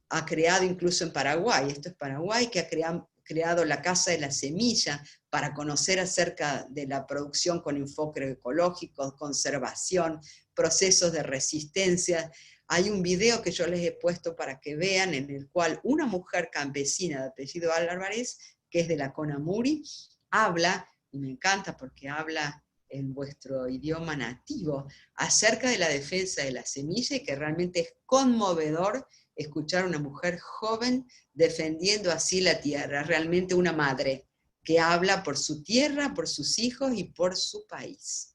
ha creado incluso en Paraguay, esto es Paraguay, que ha creado la Casa de la Semilla para conocer acerca de la producción con enfoque ecológico, conservación, procesos de resistencia. Hay un video que yo les he puesto para que vean, en el cual una mujer campesina de apellido Álvarez, que es de la CONAMURI, habla, y me encanta porque habla en vuestro idioma nativo, acerca de la defensa de la semilla, y que realmente es conmovedor escuchar a una mujer joven defendiendo así la tierra, realmente una madre que habla por su tierra, por sus hijos y por su país.